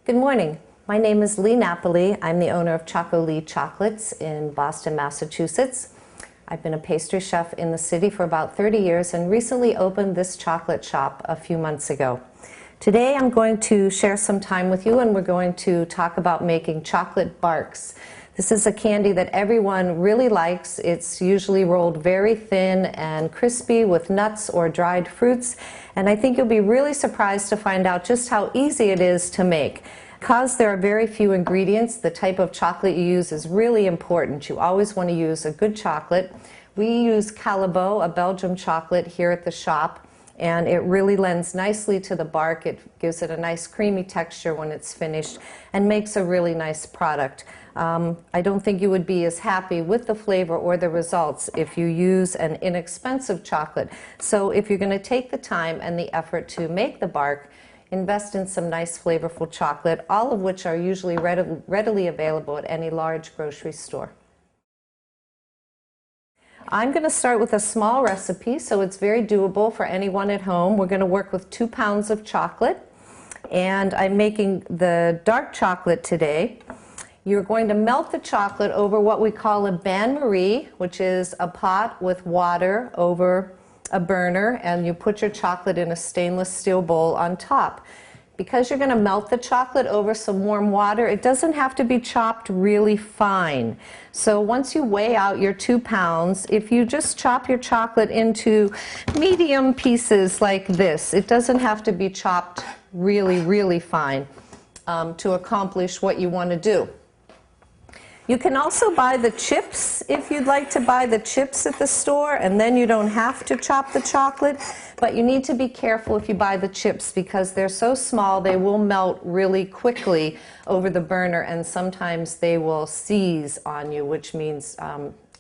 Good morning. My name is Lee Napoli. I'm the owner of Choco Lee Chocolates in Boston, Massachusetts. I've been a pastry chef in the city for about 30 years and recently opened this chocolate shop a few months ago. Today I'm going to share some time with you and we're going to talk about making chocolate barks. This is a candy that everyone really likes. It's usually rolled very thin and crispy with nuts or dried fruits, and I think you'll be really surprised to find out just how easy it is to make. Because there are very few ingredients, the type of chocolate you use is really important. You always want to use a good chocolate. We use Callebaut, a Belgian chocolate, here at the shop, and it really lends nicely to the bark. It gives it a nice creamy texture when it's finished and makes a really nice product. I don't think you would be as happy with the flavor or the results if you use an inexpensive chocolate. So if you're going to take the time and the effort to make the bark, invest in some nice flavorful chocolate, all of which are usually readily available at any large grocery store. I'm going to start with a small recipe, so it's very doable for anyone at home. We're going to work with 2 pounds of chocolate, and I'm making the dark chocolate today. You're going to melt the chocolate over what we call a bain-marie, which is a pot with water over a burner, and you put your chocolate in a stainless steel bowl on top. Because you're going to melt the chocolate over some warm water, it doesn't have to be chopped really fine. So once you weigh out your 2 pounds, if you just chop your chocolate into medium pieces like this, it doesn't have to be chopped really fine to accomplish what you want to do. You can also buy the chips if you'd like to buy the chips at the store, and then you don't have to chop the chocolate, but you need to be careful if you buy the chips because they're so small they will melt really quickly over the burner, and sometimes they will seize on you, which means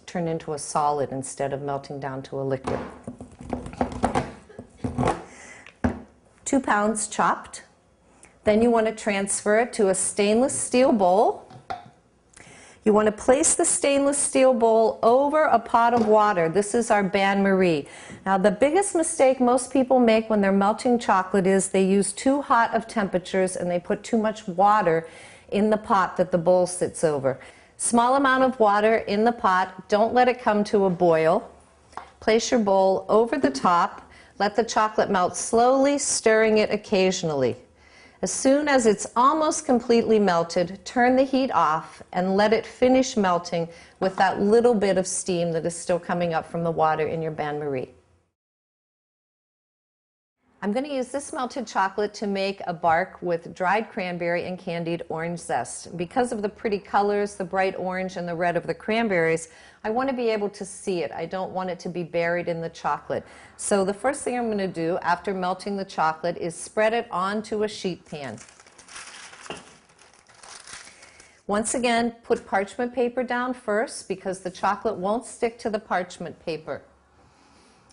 turn into a solid instead of melting down to a liquid. 2 pounds chopped. Then you want to transfer it to a stainless steel bowl. You want to place the stainless steel bowl over a pot of water. This is our bain-marie. Now, the biggest mistake most people make when they're melting chocolate is they use too hot of temperatures and they put too much water in the pot that the bowl sits over. Small amount of water in the pot. Don't let it come to a boil. Place your bowl over the top. Let the chocolate melt slowly, stirring it occasionally. As soon as it's almost completely melted, turn the heat off and let it finish melting with that little bit of steam that is still coming up from the water in your bain-marie. I'm going to use this melted chocolate to make a bark with dried cranberry and candied orange zest. Because of the pretty colors, the bright orange and the red of the cranberries, I want to be able to see it. I don't want it to be buried in the chocolate. So the first thing I'm going to do after melting the chocolate is spread it onto a sheet pan. Once again, put parchment paper down first because the chocolate won't stick to the parchment paper.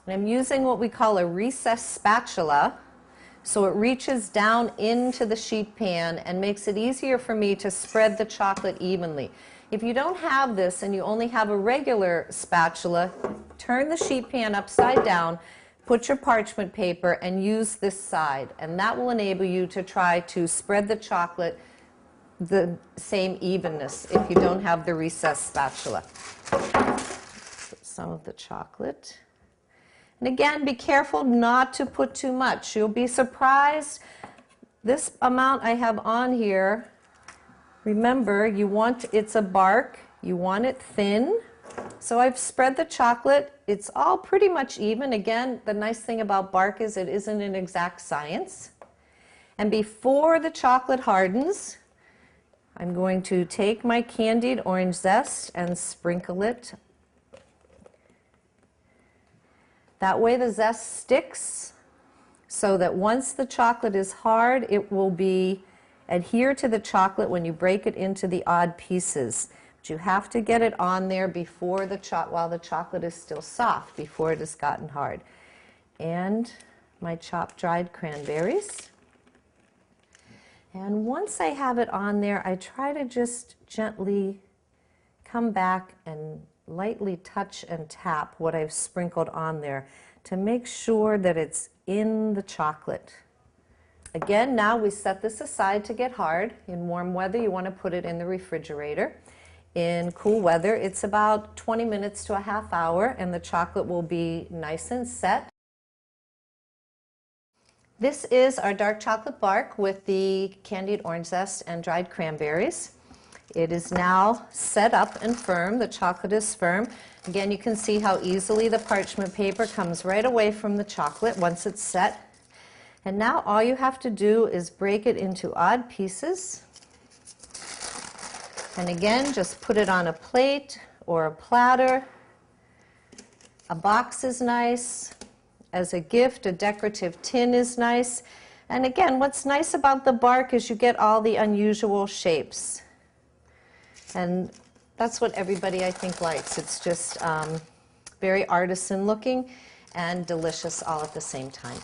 And I'm using what we call a recessed spatula, so it reaches down into the sheet pan and makes it easier for me to spread the chocolate evenly. If you don't have this and you only have a regular spatula, turn the sheet pan upside down, put your parchment paper, and use this side. And that will enable you to try to spread the chocolate the same evenness if you don't have the recessed spatula. Put some of the chocolate. And again, be careful not to put too much. You'll be surprised. This amount I have on here, remember, it's a bark. You want it thin. So I've spread the chocolate. It's all pretty much even. Again, the nice thing about bark is it isn't an exact science. And before the chocolate hardens, I'm going to take my candied orange zest and sprinkle it. That way the zest sticks so that once the chocolate is hard, it will adhere to the chocolate when you break it into the odd pieces. But you have to get it on there before while the chocolate is still soft, before it has gotten hard. And my chopped dried cranberries. And once I have it on there, I try to just gently come back and lightly touch and tap what I've sprinkled on there to make sure that it's in the chocolate. Again, now we set this aside to get hard. In warm weather, you want to put it in the refrigerator. In cool weather, it's about 20 minutes to a half hour, and the chocolate will be nice and set. This is our dark chocolate bark with the candied orange zest and dried cranberries. It is now set up and firm. The chocolate is firm. Again, you can see how easily the parchment paper comes right away from the chocolate once it's set. And now all you have to do is break it into odd pieces. And again, just put it on a plate or a platter. A box is nice. As a gift, a decorative tin is nice. And again, what's nice about the bark is you get all the unusual shapes. And that's what everybody, I think, likes. It's just very artisan looking and delicious all at the same time.